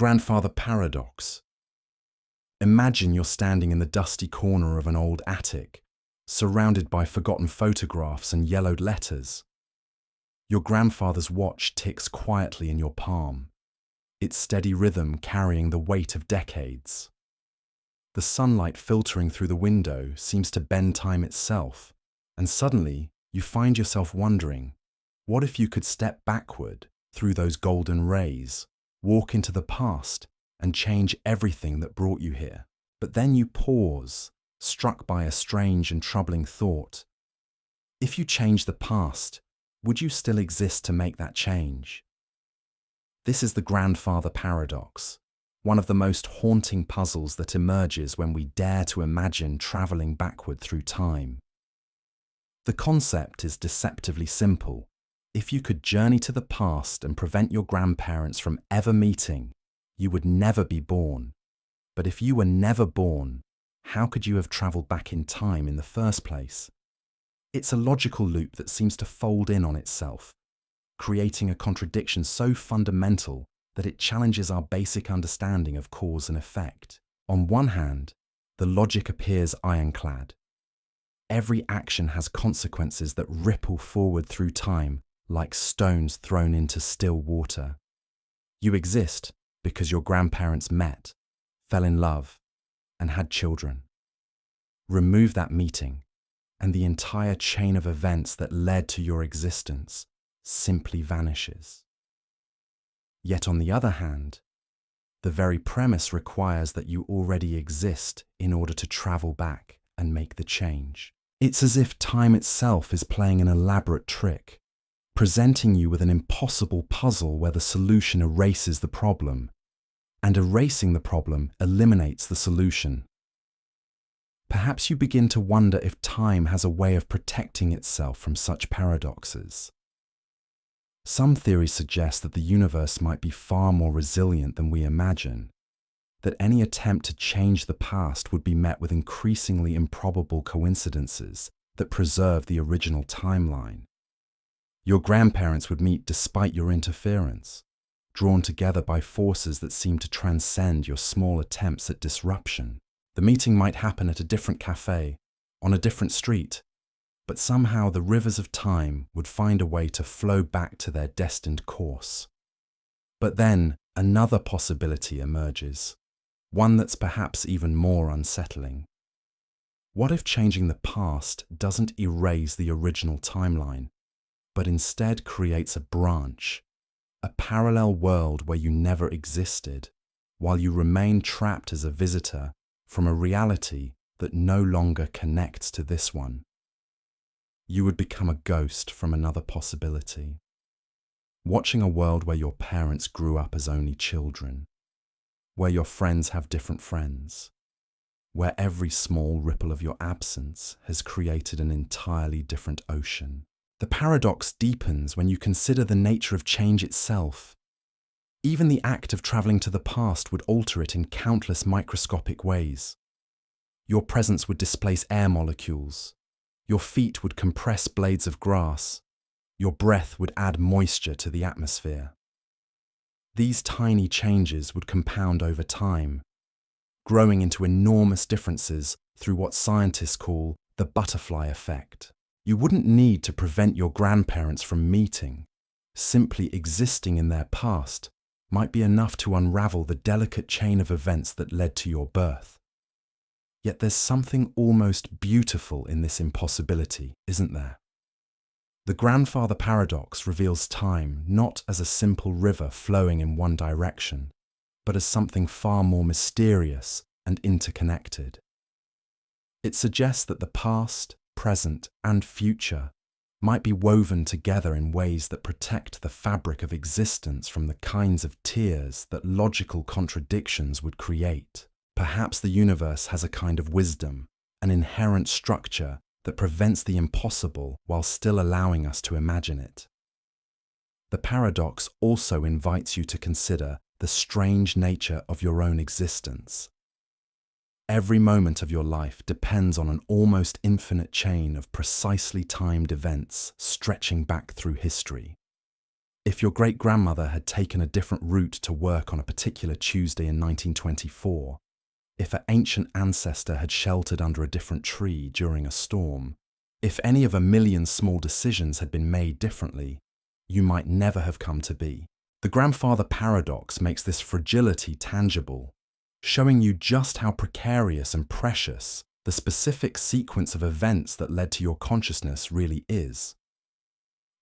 Grandfather paradox. Imagine you're standing in the dusty corner of an old attic, surrounded by forgotten photographs and yellowed letters. Your grandfather's watch ticks quietly in your palm, its steady rhythm carrying the weight of decades. The sunlight filtering through the window seems to bend time itself, and suddenly you find yourself wondering, what if you could step backward through those golden rays, walk into the past, and change everything that brought you here? But then you pause, struck by a strange and troubling thought. If you change the past, would you still exist to make that change? This is the grandfather paradox, one of the most haunting puzzles that emerges when we dare to imagine traveling backward through time. The concept is deceptively simple. If you could journey to the past and prevent your grandparents from ever meeting, you would never be born. But if you were never born, how could you have traveled back in time in the first place? It's a logical loop that seems to fold in on itself, creating a contradiction so fundamental that it challenges our basic understanding of cause and effect. On one hand, the logic appears ironclad. Every action has consequences that ripple forward through time like stones thrown into still water. You exist because your grandparents met, fell in love, and had children. Remove that meeting, and the entire chain of events that led to your existence simply vanishes. Yet on the other hand, the very premise requires that you already exist in order to travel back and make the change. It's as if time itself is playing an elaborate trick, presenting you with an impossible puzzle where the solution erases the problem, and erasing the problem eliminates the solution. Perhaps you begin to wonder if time has a way of protecting itself from such paradoxes. Some theories suggest that the universe might be far more resilient than we imagine, that any attempt to change the past would be met with increasingly improbable coincidences that preserve the original timeline. Your grandparents would meet despite your interference, drawn together by forces that seem to transcend your small attempts at disruption. The meeting might happen at a different cafe, on a different street, but somehow the rivers of time would find a way to flow back to their destined course. But then another possibility emerges, one that's perhaps even more unsettling. What if changing the past doesn't erase the original timeline, but instead creates a branch, a parallel world where you never existed, while you remain trapped as a visitor from a reality that no longer connects to this one? You would become a ghost from another possibility, watching a world where your parents grew up as only children, where your friends have different friends, where every small ripple of your absence has created an entirely different ocean. The paradox deepens when you consider the nature of change itself. Even the act of traveling to the past would alter it in countless microscopic ways. Your presence would displace air molecules. Your feet would compress blades of grass. Your breath would add moisture to the atmosphere. These tiny changes would compound over time, growing into enormous differences through what scientists call the butterfly effect. You wouldn't need to prevent your grandparents from meeting. Simply existing in their past might be enough to unravel the delicate chain of events that led to your birth. Yet there's something almost beautiful in this impossibility, isn't there? The grandfather paradox reveals time not as a simple river flowing in one direction, but as something far more mysterious and interconnected. It suggests that the past, present, and future might be woven together in ways that protect the fabric of existence from the kinds of tears that logical contradictions would create. Perhaps the universe has a kind of wisdom, an inherent structure that prevents the impossible while still allowing us to imagine it. The paradox also invites you to consider the strange nature of your own existence. Every moment of your life depends on an almost infinite chain of precisely timed events stretching back through history. If your great-grandmother had taken a different route to work on a particular Tuesday in 1924, if an ancient ancestor had sheltered under a different tree during a storm, if any of a million small decisions had been made differently, you might never have come to be. The grandfather paradox makes this fragility tangible, showing you just how precarious and precious the specific sequence of events that led to your consciousness really is.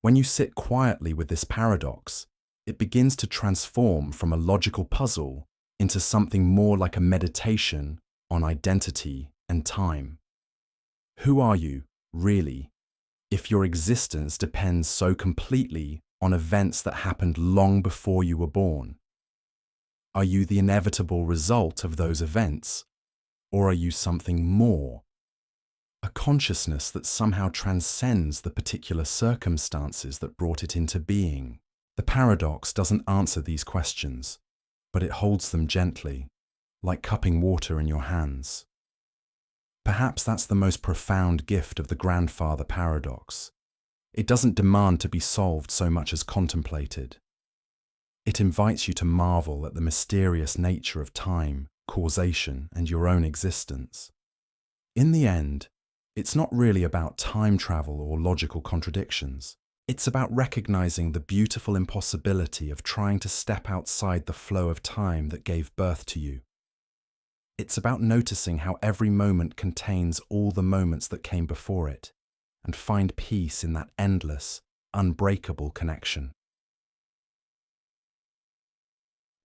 When you sit quietly with this paradox, it begins to transform from a logical puzzle into something more like a meditation on identity and time. Who are you, really, if your existence depends so completely on events that happened long before you were born? Are you the inevitable result of those events, or are you something more? A consciousness that somehow transcends the particular circumstances that brought it into being. The paradox doesn't answer these questions, but it holds them gently, like cupping water in your hands. Perhaps that's the most profound gift of the grandfather paradox. It doesn't demand to be solved so much as contemplated. It invites you to marvel at the mysterious nature of time, causation, and your own existence. In the end, it's not really about time travel or logical contradictions. It's about recognizing the beautiful impossibility of trying to step outside the flow of time that gave birth to you. It's about noticing how every moment contains all the moments that came before it, and find peace in that endless, unbreakable connection.